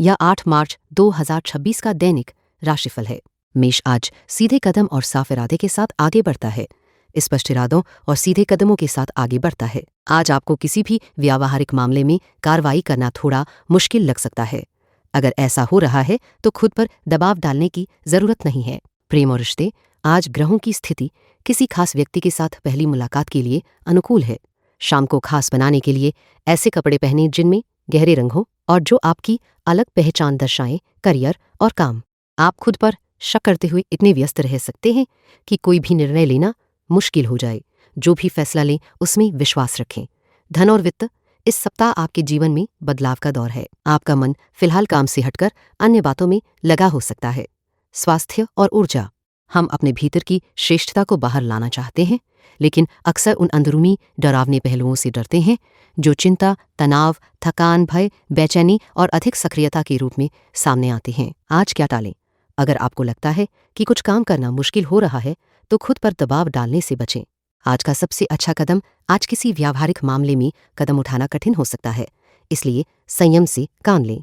या 8 मार्च 2026 का दैनिक राशिफल है। मेष आज सीधे कदम और साफ इरादे के साथ आगे बढ़ता है। स्पष्ट इरादों और सीधे कदमों के साथ आगे बढ़ता है। आज आपको किसी भी व्यावहारिक मामले में कार्रवाई करना थोड़ा मुश्किल लग सकता है। अगर ऐसा हो रहा है तो खुद पर दबाव डालने की जरूरत नहीं है। प्रेम और रिश्ते, आज ग्रहों की स्थिति किसी खास व्यक्ति के साथ पहली मुलाकात के लिए अनुकूल है। शाम को खास बनाने के लिए ऐसे कपड़े पहने जिनमें गहरे रंग हो और जो आपकी अलग पहचान दर्शाएं। करियर और काम, आप खुद पर शक करते हुए इतने व्यस्त रह सकते हैं कि कोई भी निर्णय लेना मुश्किल हो जाए। जो भी फैसला लें उसमें विश्वास रखें। धन और वित्त, इस सप्ताह आपके जीवन में बदलाव का दौर है। आपका मन फिलहाल काम से हटकर अन्य बातों में लगा हो सकता है। स्वास्थ्य और ऊर्जा, हम अपने भीतर की श्रेष्ठता को बाहर लाना चाहते हैं, लेकिन अक्सर उन अंदरूनी डरावने पहलुओं से डरते हैं जो चिंता, तनाव, थकान, भय, बेचैनी और अधिक सक्रियता के रूप में सामने आते हैं। आज क्या टालें? अगर आपको लगता है कि कुछ काम करना मुश्किल हो रहा है तो खुद पर दबाव डालने से बचें। आज का सबसे अच्छा कदम, आज किसी व्यावहारिक मामले में कदम उठाना कठिन हो सकता है, इसलिए संयम से काम लें।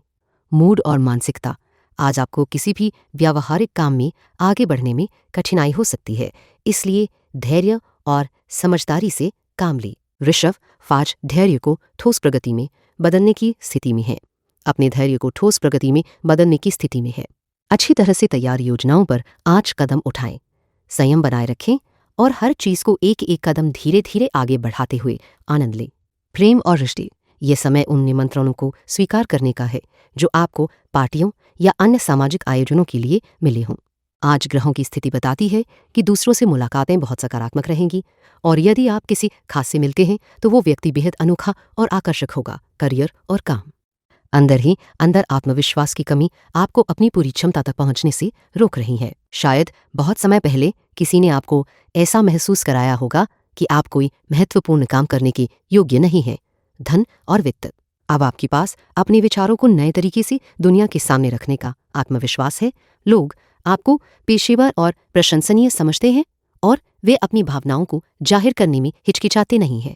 मूड और मानसिकता, आज आपको किसी भी व्यावहारिक काम में आगे बढ़ने में कठिनाई हो सकती है, इसलिए धैर्य और समझदारी से काम लें। ऋषभ, आज धैर्य को ठोस प्रगति में बदलने की स्थिति में है। अपने धैर्य को ठोस प्रगति में बदलने की स्थिति में है। अच्छी तरह से तैयार योजनाओं पर आज कदम उठाएं। संयम बनाए रखें और हर चीज को एक एक कदम धीरे धीरे आगे बढ़ाते हुए आनंद लें। प्रेम और रिश्ते, ये समय उन निमंत्रणों को स्वीकार करने का है जो आपको पार्टियों या अन्य सामाजिक आयोजनों के लिए मिले हों। आज ग्रहों की स्थिति बताती है कि दूसरों से मुलाकातें बहुत सकारात्मक रहेंगी और यदि आप किसी खास से मिलते हैं तो वो व्यक्ति बेहद अनोखा और आकर्षक होगा। करियर और काम, अंदर ही अंदर आत्मविश्वास की कमी आपको अपनी पूरी क्षमता तक पहुंचने से रोक रही है। शायद बहुत समय पहले किसी ने आपको ऐसा महसूस कराया होगा कि आप कोई महत्वपूर्ण काम करने के योग्य नहीं हैं। धन और वित्त, अब आपके पास अपने विचारों को नए तरीके से दुनिया के सामने रखने का आत्मविश्वास है। लोग आपको पेशेवर और प्रशंसनीय समझते हैं और वे अपनी भावनाओं को जाहिर करने में हिचकिचाते नहीं हैं।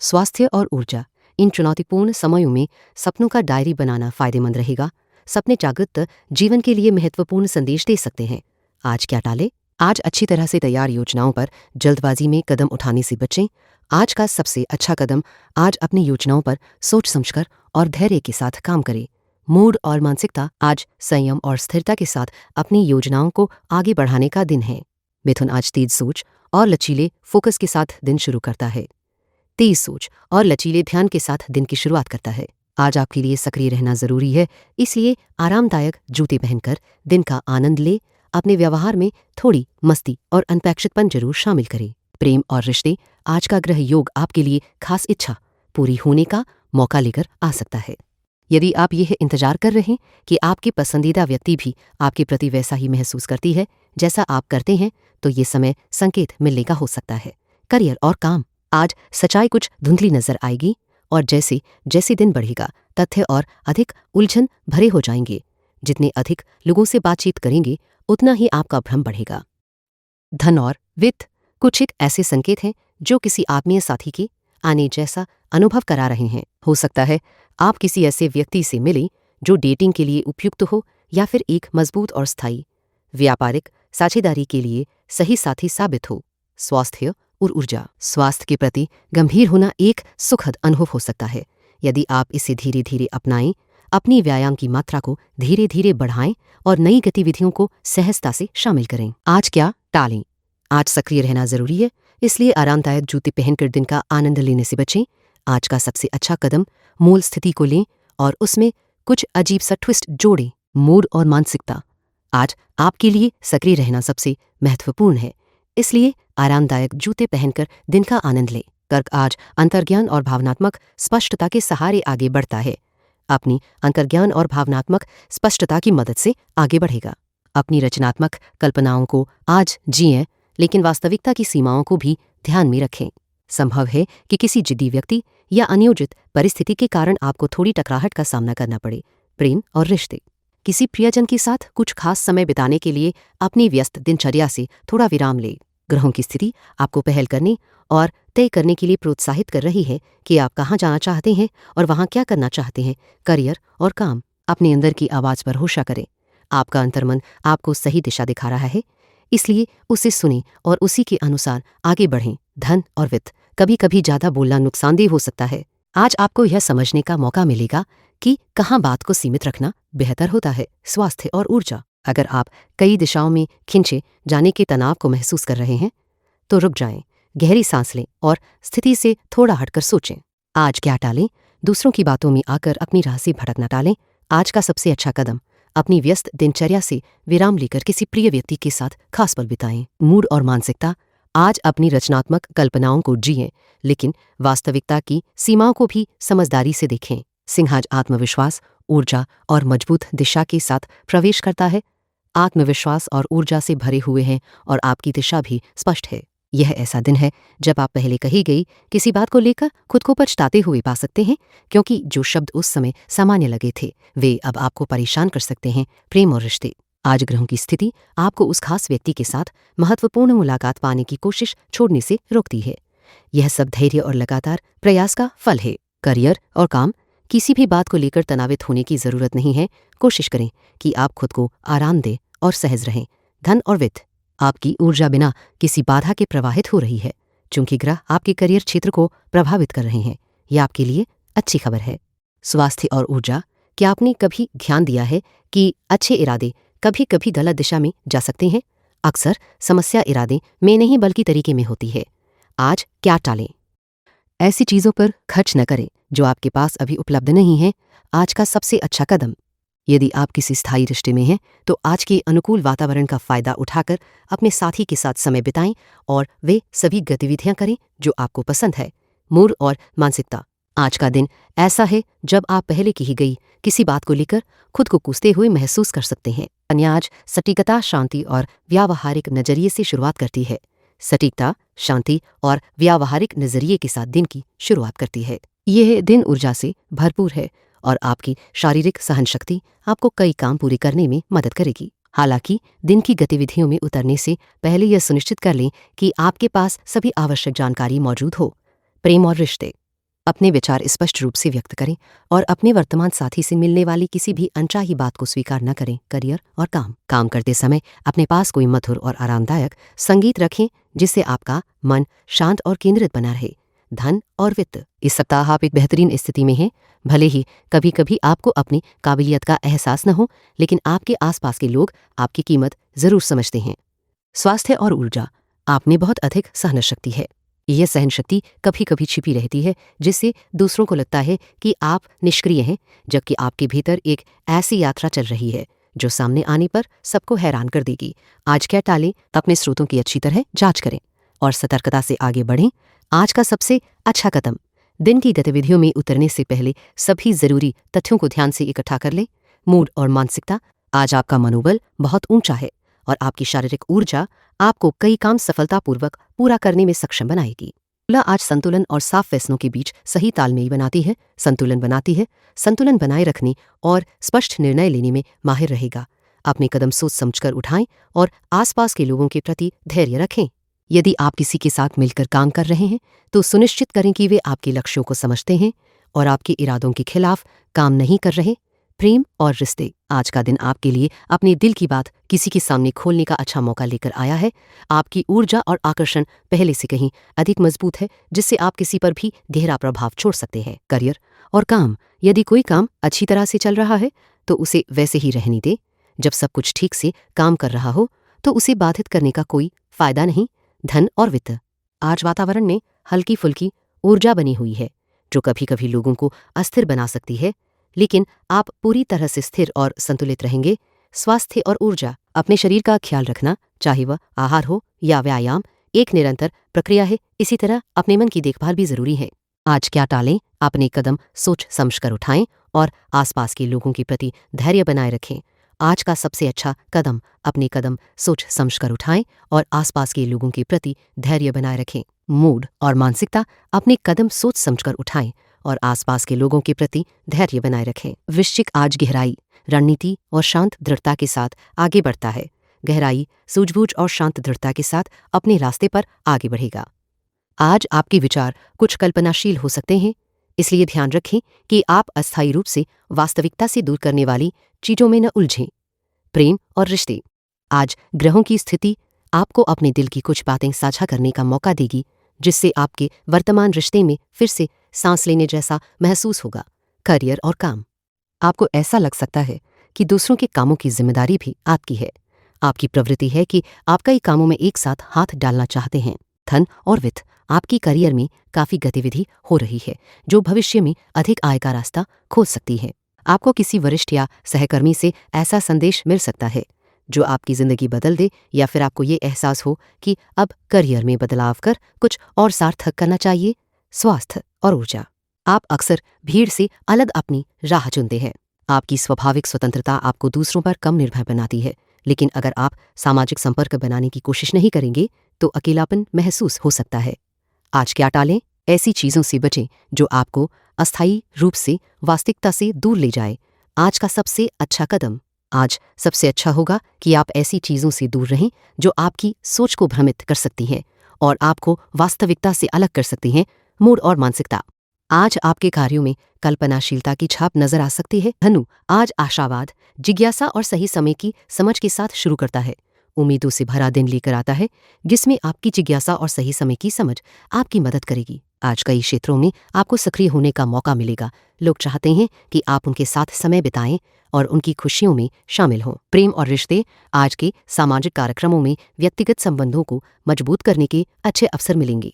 स्वास्थ्य और ऊर्जा, इन चुनौतीपूर्ण समयों में सपनों का डायरी बनाना फायदेमंद रहेगा। सपने जागृत जीवन के लिए महत्वपूर्ण संदेश दे सकते हैं। आज क्या टालें? आज अच्छी तरह से तैयार योजनाओं पर जल्दबाजी में कदम उठाने से बचें। आज का सबसे अच्छा कदम, आज अपनी योजनाओं पर सोच समझकर और धैर्य के साथ काम करें। मूड और मानसिकता, आज संयम और स्थिरता के साथ अपनी योजनाओं को आगे बढ़ाने का दिन है। मिथुन, आज तेज सोच और लचीले फोकस के साथ दिन शुरू करता है। तेज सोच और लचीले ध्यान के साथ दिन की शुरुआत करता है। आज आपके लिए सक्रिय रहना जरूरी है, इसलिए आरामदायक जूते पहनकर दिन का आनंद ले। अपने व्यवहार में थोड़ी मस्ती और अनपेक्षितपन जरूर शामिल करें। प्रेम और रिश्ते, आज का ग्रह योग आपके लिए खास इच्छा पूरी होने का मौका लेकर आ सकता है। यदि आप यह इंतजार कर रहे हैं कि आपकी पसंदीदा व्यक्ति भी आपके प्रति वैसा ही महसूस करती है जैसा आप करते हैं, तो ये समय संकेत मिलने का हो सकता है। करियर और काम, आज सच्चाई कुछ धुंधली नजर आएगी और जैसे जैसे दिन बढ़ेगा तथ्य और अधिक उलझन भरे हो जाएंगे। जितने अधिक लोगों से बातचीत करेंगे उतना ही आपका भ्रम बढ़ेगा। धन और वित्त, कुछ एक ऐसे संकेत हैं जो किसी आत्मीय साथी के आने जैसा अनुभव करा रहे हैं। हो सकता है आप किसी ऐसे व्यक्ति से मिलें जो डेटिंग के लिए उपयुक्त हो या फिर एक मजबूत और स्थायी व्यापारिक साझेदारी के लिए सही साथी साबित हो। स्वास्थ्य और ऊर्जा, स्वास्थ्य के प्रति गंभीर होना एक सुखद अनुभव हो सकता है। यदि आप इसे धीरे धीरे अपनाएं, अपनी व्यायाम की मात्रा को धीरे धीरे बढ़ाएं और नई गतिविधियों को सहजता से शामिल करें। आज क्या टालें? आज सक्रिय रहना जरूरी है, इसलिए आरामदायक जूते पहनकर दिन का आनंद लेने से बचें। आज का सबसे अच्छा कदम, मूल स्थिति को लें और उसमें कुछ अजीब सा ट्विस्ट जोड़ें। मूड और मानसिकता, आज आपके लिए सक्रिय रहना सबसे महत्वपूर्ण है, इसलिए आरामदायक जूते पहनकर दिन का आनंद लें। कर्क, आज अंतर्ज्ञान और भावनात्मक स्पष्टता के सहारे आगे बढ़ता है। अपनी अंतर्ज्ञान और भावनात्मक स्पष्टता की मदद से आगे बढ़ेगा। अपनी रचनात्मक कल्पनाओं को आज जिएं, लेकिन वास्तविकता की सीमाओं को भी ध्यान में रखें। संभव है कि किसी जिद्दी व्यक्ति या अनियोजित परिस्थिति के कारण आपको थोड़ी टकराहट का सामना करना पड़े। प्रेम और रिश्ते, किसी प्रियजन के साथ कुछ खास समय बिताने के लिए अपनी व्यस्त दिनचर्या से थोड़ा विराम ले। ग्रहों की स्थिति आपको पहल करने और तय करने के लिए प्रोत्साहित कर रही है कि आप कहाँ जाना चाहते हैं और वहाँ क्या करना चाहते हैं। करियर और काम, अपने अंदर की आवाज पर भरोसा करें। आपका अंतर्मन आपको सही दिशा दिखा रहा है, इसलिए उसे सुनें और उसी के अनुसार आगे बढ़ें। धन और वित्त, कभी कभी ज्यादा बोलना नुकसानदेह हो सकता है। आज आपको यह समझने का मौका मिलेगा कि कहाँ बात को सीमित रखना बेहतर होता है। स्वास्थ्य और ऊर्जा, अगर आप कई दिशाओं में खिंचे जाने के तनाव को महसूस कर रहे हैं तो रुक जाएं, गहरी सांस लें और स्थिति से थोड़ा हटकर सोचें। आज क्या टालें? दूसरों की बातों में आकर अपनी राह से भटकना टालें। आज का सबसे अच्छा कदम, अपनी व्यस्त दिनचर्या से विराम लेकर किसी प्रिय व्यक्ति के साथ खास पल बिताएं। मूड और मानसिकता, आज अपनी रचनात्मक कल्पनाओं को जिएं, लेकिन वास्तविकता की सीमाओं को भी समझदारी से देखें। सिंह आज आत्मविश्वास, ऊर्जा और मजबूत दिशा के साथ प्रवेश करता है। आत्मविश्वास और ऊर्जा से भरे हुए हैं और आपकी दिशा भी स्पष्ट है। यह ऐसा दिन है जब आप पहले कही गई किसी बात को लेकर खुद को पछताते हुए पा सकते हैं, क्योंकि जो शब्द उस समय सामान्य लगे थे वे अब आपको परेशान कर सकते हैं। प्रेम और रिश्ते, आज ग्रहों की स्थिति आपको उस खास व्यक्ति के साथ महत्वपूर्ण मुलाकात पाने की कोशिश छोड़ने से रोकती है। यह सब धैर्य और लगातार प्रयास का फल है। करियर और काम, किसी भी बात को लेकर तनावित होने की जरूरत नहीं है। कोशिश करें कि आप खुद को आराम दें और सहज रहें। धन और वित्त, आपकी ऊर्जा बिना किसी बाधा के प्रवाहित हो रही है, चूंकि ग्रह आपके करियर क्षेत्र को प्रभावित कर रहे हैं। यह आपके लिए अच्छी खबर है। स्वास्थ्य और ऊर्जा, क्या आपने कभी ध्यान दिया है कि अच्छे इरादे कभी कभी गलत दिशा में जा सकते हैं? अक्सर समस्या इरादे में नहीं बल्कि तरीके में होती है। आज क्या टालें? ऐसी चीजों पर खर्च न करें जो आपके पास अभी उपलब्ध नहीं है। आज का सबसे अच्छा कदम, यदि आप किसी स्थायी रिश्ते में हैं तो आज के अनुकूल वातावरण का फायदा उठाकर अपने साथी के साथ समय बिताएं और वे सभी गतिविधियां करें जो आपको पसंद है। मूड और मानसिकता, आज का दिन ऐसा है जब आप पहले की ही गई किसी बात को लेकर खुद को कोसते हुए महसूस कर सकते हैं। कन्या आज सटीकता, शांति और व्यावहारिक नजरिए से शुरुआत करती है। सटीकता, शांति और व्यावहारिक नजरिए के साथ दिन की शुरुआत करती है। यह दिन ऊर्जा से भरपूर है और आपकी शारीरिक सहनशक्ति आपको कई काम पूरे करने में मदद करेगी। हालांकि दिन की गतिविधियों में उतरने से पहले यह सुनिश्चित कर लें कि आपके पास सभी आवश्यक जानकारी मौजूद हो। प्रेम और रिश्ते, अपने विचार स्पष्ट रूप से व्यक्त करें और अपने वर्तमान साथी से मिलने वाली किसी भी अनचाही बात को स्वीकार न करें। करियर और काम करते समय अपने पास कोई मधुर और आरामदायक संगीत रखें जिससे आपका मन शांत और केंद्रित बना रहे। धन और वित्त, इस सप्ताह आप एक बेहतरीन स्थिति में हैं। भले ही कभी कभी आपको अपनी काबिलियत का एहसास न हो, लेकिन आपके आसपास के लोग आपकी कीमत जरूर समझते हैं। स्वास्थ्य और ऊर्जा, आप में बहुत अधिक सहन शक्ति है। यह सहन शक्ति कभी कभी छिपी रहती है जिससे दूसरों को लगता है कि आप निष्क्रिय हैं, जबकि आपके भीतर एक ऐसी यात्रा चल रही है जो सामने आने पर सबको हैरान कर देगी। आज क्या टालें? अपने स्रोतों की अच्छी तरह जांच करें और सतर्कता से आगे बढ़ें। आज का सबसे अच्छा कदम, दिन की गतिविधियों में उतरने से पहले सभी जरूरी तथ्यों को ध्यान से इकट्ठा कर लें। मूड और मानसिकता, आज आपका मनोबल बहुत ऊंचा है और आपकी शारीरिक ऊर्जा आपको कई काम सफलतापूर्वक पूरा करने में सक्षम बनाएगी। तुला आज संतुलन और साफ फैसलों के बीच सही तालमेल बनाती है, संतुलन बनाए रखने और स्पष्ट निर्णय लेने में माहिर रहेगा। अपने कदम सोच समझकर उठाएं और आसपास के लोगों के प्रति धैर्य रखें। यदि आप किसी के साथ मिलकर काम कर रहे हैं तो सुनिश्चित करें कि वे आपके लक्ष्यों को समझते हैं और आपके इरादों के खिलाफ काम नहीं कर रहे। प्रेम और रिश्ते, आज का दिन आपके लिए अपने दिल की बात किसी के सामने खोलने का अच्छा मौका लेकर आया है। आपकी ऊर्जा और आकर्षण पहले से कहीं अधिक मजबूत है, जिससे आप किसी पर भी गहरा प्रभाव छोड़ सकते हैं। करियर और काम, यदि कोई काम अच्छी तरह से चल रहा है तो उसे वैसे ही रहने दें। जब सब कुछ ठीक से काम कर रहा हो तो उसे बाधित करने का कोई फायदा नहीं। धन और वित्त, आज वातावरण में हल्की फुल्की ऊर्जा बनी हुई है जो कभी कभी लोगों को अस्थिर बना सकती है, लेकिन आप पूरी तरह से स्थिर और संतुलित रहेंगे। स्वास्थ्य और ऊर्जा, अपने शरीर का ख्याल रखना, चाहे वह आहार हो या व्यायाम, एक निरंतर प्रक्रिया है। इसी तरह अपने मन की देखभाल भी जरूरी है। आज क्या टालें? अपने कदम सोच समझकर उठाएं और आसपास के लोगों के प्रति धैर्य बनाए रखें। आज का सबसे अच्छा कदम, अपने कदम सोच समझकर उठाएं और आसपास के लोगों के प्रति धैर्य बनाए रखें। मूड और मानसिकता, अपने कदम सोच समझकर उठाएं और आसपास के लोगों के प्रति धैर्य बनाए रखें। वृश्चिक आज गहराई, रणनीति और शांत दृढ़ता के साथ आगे बढ़ता है। गहराई, सूझबूझ और शांत दृढ़ता के साथ अपने रास्ते पर आगे बढ़ेगा। आज आपके विचार कुछ कल्पनाशील हो सकते हैं, इसलिए ध्यान रखें कि आप अस्थायी रूप से वास्तविकता से दूर करने वाली चीजों में न उलझें। प्रेम और रिश्ते। आज ग्रहों की स्थिति आपको अपने दिल की कुछ बातें साझा करने का मौका देगी, जिससे आपके वर्तमान रिश्ते में फिर से सांस लेने जैसा महसूस होगा। करियर और काम। आपको ऐसा लग सकता है कि दूसरों के कामों की जिम्मेदारी भी आपकी है। आपकी प्रवृत्ति है कि आप कई कामों में एक साथ हाथ डालना चाहते हैं। धन और वित्त। आपकी करियर में काफी गतिविधि हो रही है, जो भविष्य में अधिक आय का रास्ता खोल सकती है। आपको किसी वरिष्ठ या सहकर्मी से ऐसा संदेश मिल सकता है जो आपकी जिंदगी बदल दे, या फिर आपको ये एहसास हो कि अब करियर में बदलाव कर कुछ और सार्थक करना चाहिए। स्वास्थ्य और ऊर्जा। आप अक्सर भीड़ से अलग अपनी राह चुनते हैं। आपकी स्वाभाविक स्वतंत्रता आपको दूसरों पर कम निर्भर बनाती है, लेकिन अगर आप सामाजिक संपर्क बनाने की कोशिश नहीं करेंगे तो अकेलापन महसूस हो सकता है। आज क्या टालें? ऐसी चीजों से बचें जो आपको अस्थायी रूप से वास्तविकता से दूर ले जाए। आज का सबसे अच्छा कदम। आज सबसे अच्छा होगा कि आप ऐसी चीजों से दूर रहें जो आपकी सोच को भ्रमित कर सकती हैं और आपको वास्तविकता से अलग कर सकती हैं। मूड और मानसिकता। आज आपके कार्यों में कल्पनाशीलता की छाप नजर आ सकती है। धनु। आज आशावाद, जिज्ञासा और सही समय की समझ के साथ शुरू करता है। उम्मीदों से भरा दिन लेकर आता है, जिसमें आपकी जिज्ञासा और सही समय की समझ आपकी मदद करेगी। आज कई क्षेत्रों में आपको सक्रिय होने का मौका मिलेगा। लोग चाहते हैं कि आप उनके साथ समय बिताएं और उनकी खुशियों में शामिल हों। प्रेम और रिश्ते। आज के सामाजिक कार्यक्रमों में व्यक्तिगत संबंधों को मजबूत करने के अच्छे अवसर मिलेंगे।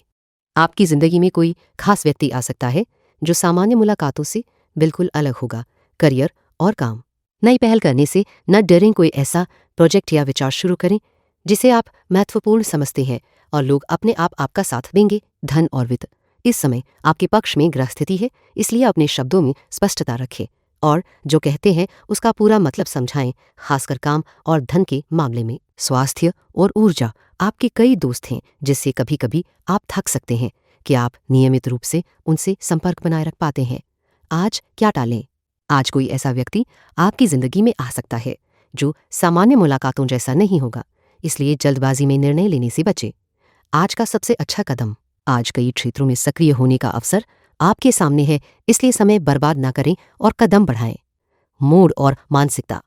आपकी जिंदगी में कोई खास व्यक्ति आ सकता है जो सामान्य मुलाकातों से बिल्कुल अलग होगा। करियर और काम। नई पहल करने से न डरें। कोई ऐसा प्रोजेक्ट या विचार शुरू करें जिसे आप महत्वपूर्ण समझते हैं और लोग अपने आप आपका साथ देंगे। धन और वित्त। इस समय आपके पक्ष में ग्रह स्थिति है, इसलिए अपने शब्दों में स्पष्टता रखें और जो कहते हैं उसका पूरा मतलब समझाएं, खासकर काम और धन के मामले में। स्वास्थ्य और ऊर्जा। आपके कई दोस्त हैं जिससे कभी कभी आप थक सकते हैं कि आप नियमित रूप से उनसे संपर्क बनाए रख पाते हैं। आज क्या टालें? आज कोई ऐसा व्यक्ति आपकी जिंदगी में आ सकता है जो सामान्य मुलाकातों जैसा नहीं होगा, इसलिए जल्दबाजी में निर्णय लेने से बचें। आज का सबसे अच्छा कदम। आज कई क्षेत्रों में सक्रिय होने का अवसर आपके सामने है, इसलिए समय बर्बाद ना करें और कदम बढ़ाएं। मूड और मानसिकता।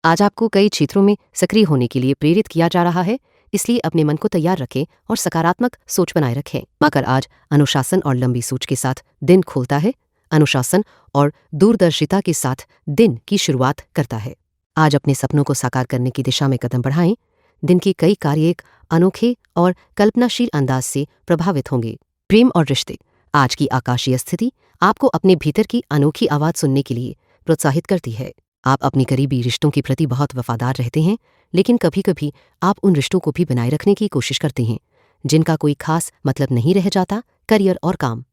आज आपको कई क्षेत्रों में सक्रिय होने के लिए प्रेरित किया जा रहा है, इसलिए अपने मन को तैयार रखें और सकारात्मक सोच बनाए रखें। मकर आज अनुशासन और लंबी सोच के साथ दिन खोलता है। अनुशासन और दूरदर्शिता के साथ दिन की शुरुआत करता है। आज अपने सपनों को साकार करने की दिशा में कदम बढ़ाएं। दिन के कई कार्य एक अनोखे और कल्पनाशील अंदाज से प्रभावित होंगे। प्रेम और रिश्ते। आज की आकाशीय स्थिति आपको अपने भीतर की अनोखी आवाज सुनने के लिए प्रोत्साहित करती है। आप अपनी करीबी रिश्तों के प्रति बहुत वफादार रहते हैं, लेकिन कभी कभी आप उन रिश्तों को भी बनाए रखने की कोशिश करते हैं जिनका कोई खास मतलब नहीं रह जाता। करियर और काम।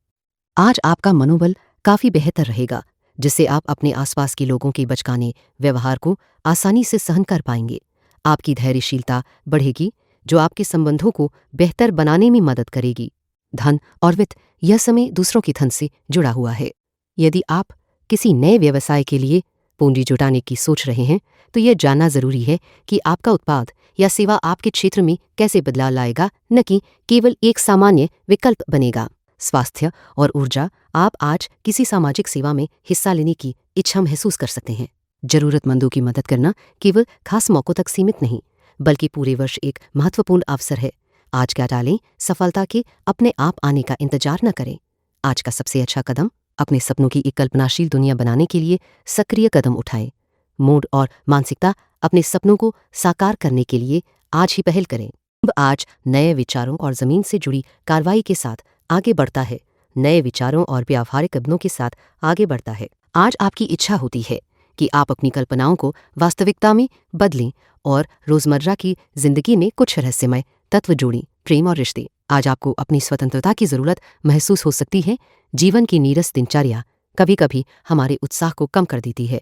आज आपका मनोबल काफी बेहतर रहेगा, जिससे आप अपने आसपास के लोगों के बचकाने व्यवहार को आसानी से सहन कर पाएंगे। आपकी धैर्यशीलता बढ़ेगी, जो आपके संबंधों को बेहतर बनाने में मदद करेगी। धन और वित्त। यह समय दूसरों के धन से जुड़ा हुआ है। यदि आप किसी नए व्यवसाय के लिए पूंजी जुटाने की सोच रहे हैं तो यह जानना जरूरी है कि आपका उत्पाद या सेवा आपके क्षेत्र में कैसे बदलाव लाएगा, न कि केवल एक सामान्य विकल्प बनेगा। स्वास्थ्य और ऊर्जा। आप आज किसी सामाजिक सेवा में हिस्सा लेने की इच्छा महसूस कर सकते हैं। जरूरतमंदों की मदद करना केवल खास मौकों तक सीमित नहीं, बल्कि पूरे वर्ष एक महत्वपूर्ण अवसर है। आज क्या डालें? सफलता के अपने आप आने का इंतजार न करें। आज का सबसे अच्छा कदम। अपने सपनों की एक कल्पनाशील दुनिया बनाने के लिए सक्रिय कदम उठाएं। मूड और मानसिकता। अपने सपनों को साकार करने के लिए आज ही पहल करें। अब आज नए विचारों और जमीन से जुड़ी कार्रवाई के साथ आगे बढ़ता है। नए विचारों और व्यावहारिक कदमों के साथ आगे बढ़ता है। आज आपकी इच्छा होती है कि आप अपनी कल्पनाओं को वास्तविकता में बदलें और रोजमर्रा की जिंदगी में कुछ रहस्यमय तत्व जोड़ें। प्रेम और रिश्ते। आज आपको अपनी स्वतंत्रता की जरूरत महसूस हो सकती है। जीवन की नीरस दिनचर्या कभी कभी हमारे उत्साह को कम कर देती है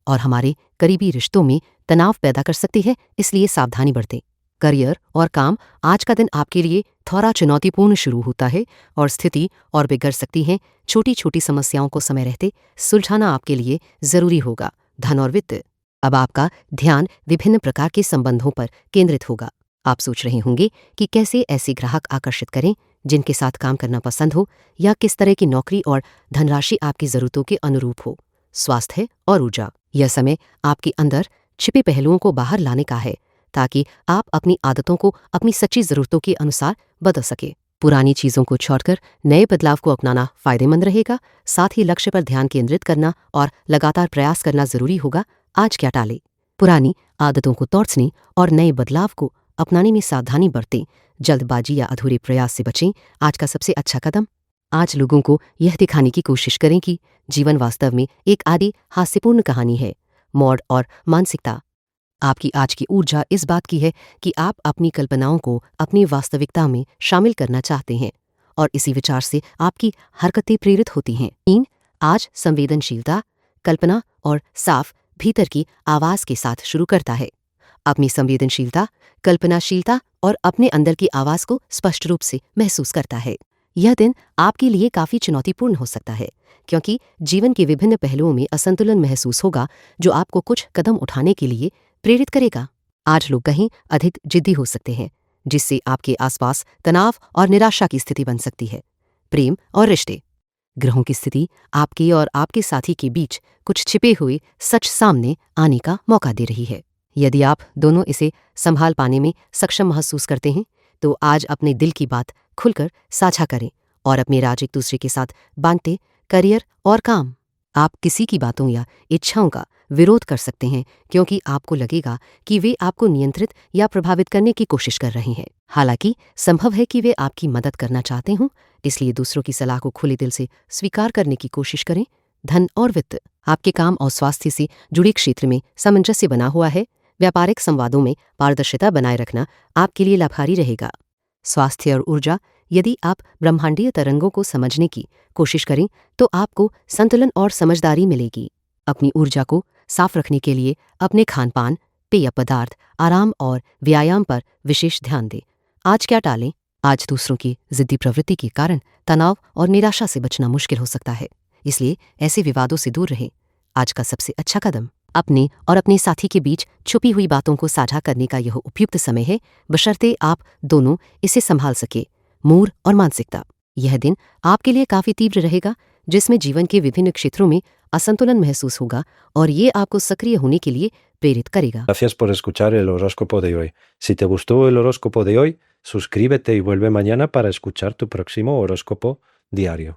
और हमारे करीबी रिश्तों में तनाव पैदा कर सकती है, इसलिए सावधानी बरतें। करियर और काम। आज का दिन आपके लिए थोड़ा चुनौतीपूर्ण शुरू होता है और स्थिति और बिगड़ सकती है। छोटी छोटी समस्याओं को समय रहते सुलझाना आपके लिए जरूरी होगा। धन और वित्त। अब आपका ध्यान विभिन्न प्रकार के संबंधों पर केंद्रित होगा। आप सोच रहे होंगे कि कैसे ऐसे ग्राहक आकर्षित करें जिनके साथ काम करना पसंद हो या किस तरह की नौकरी और धनराशि आपकी जरूरतों के अनुरूप हो। स्वास्थ्य और ऊर्जा, यह समय आपके अंदर छिपे पहलुओं को बाहर लाने का है ताकि आप अपनी आदतों को अपनी सच्ची जरूरतों के अनुसार बदल सके। पुरानी चीजों को छोड़कर नए बदलाव को अपनाना फायदेमंद रहेगा। साथ ही लक्ष्य पर ध्यान केंद्रित करना और लगातार प्रयास करना जरूरी होगा। आज क्या टालें? पुरानी आदतों को तोड़ने और नए बदलाव को अपनाने में सावधानी बरतें। जल्दबाजी या अधूरे प्रयास से बचें। आज का सबसे अच्छा कदम, आज लोगों को यह दिखाने की कोशिश करें कि जीवन वास्तव में एक आदि हास्यपूर्ण कहानी है। मॉड और मानसिकता, आपकी आज की ऊर्जा इस बात की है कि आप अपनी कल्पनाओं को अपनी वास्तविकता में शामिल करना चाहते हैं और इसी विचार से आपकी हरकतें प्रेरित होती हैं। 3, आज संवेदनशीलता, कल्पना और साफ भीतर की आवाज के साथ शुरू करता है। अपनी संवेदनशीलता, कल्पनाशीलता और अपने अंदर की आवाज को स्पष्ट रूप से महसूस करता है। यह दिन आपके लिए काफी चुनौतीपूर्ण हो सकता है क्योंकि जीवन के विभिन्न पहलुओं में असंतुलन महसूस होगा जो आपको कुछ कदम उठाने के लिए प्रेरित करेगा। आज लोग कहीं अधिक जिद्दी हो सकते हैं जिससे आपके आसपास तनाव और निराशा की स्थिति बन सकती है। प्रेम और रिश्ते, ग्रहों की स्थिति आपके और आपके साथी के बीच कुछ छिपे हुए सच सामने आने का मौका दे रही है। यदि आप दोनों इसे संभाल पाने में सक्षम महसूस करते हैं तो आज अपने दिल की बात खुलकर साझा करें और अपने राज एक दूसरे के साथ बांटते। करियर और काम, आप किसी की बातों या इच्छाओं का विरोध कर सकते हैं क्योंकि आपको लगेगा कि वे आपको नियंत्रित या प्रभावित करने की कोशिश कर रहे हैं। हालांकि संभव है कि वे आपकी मदद करना चाहते हों, इसलिए दूसरों की सलाह को खुले दिल से स्वीकार करने की कोशिश करें। धन और वित्त, आपके काम और स्वास्थ्य से जुड़े क्षेत्र में सामंजस्य बना हुआ है। व्यापारिक संवादों में पारदर्शिता बनाए रखना आपके लिए लाभकारी रहेगा। स्वास्थ्य और ऊर्जा, यदि आप ब्रह्मांडीय तरंगों को समझने की कोशिश करें तो आपको संतुलन और समझदारी मिलेगी। अपनी ऊर्जा को साफ रखने के लिए अपने खान-पान, पेय पदार्थ, आराम और व्यायाम पर विशेष ध्यान दें। आज क्या टालें? आज दूसरों की जिद्दी प्रवृत्ति के कारण तनाव और निराशा से बचना मुश्किल हो सकता है, इसलिए ऐसे विवादों से दूर रहें। आज का सबसे अच्छा कदम, अपने और अपने साथी के बीच छुपी हुई बातों को साझा करने का यह उपयुक्त समय है, बशर्ते आप दोनों इसे संभाल सके। मूड और मानसिकता, यह दिन आपके लिए काफी तीव्र रहेगा जिसमें जीवन के विभिन्न क्षेत्रों में असंतुलन महसूस होगा और ये आपको सक्रिय होने के लिए प्रेरित करेगा। Gracias por escuchar el horóscopo de hoy. Si te gustó el horóscopo de hoy, suscríbete y vuelve mañana para escuchar tu próximo horóscopo diario.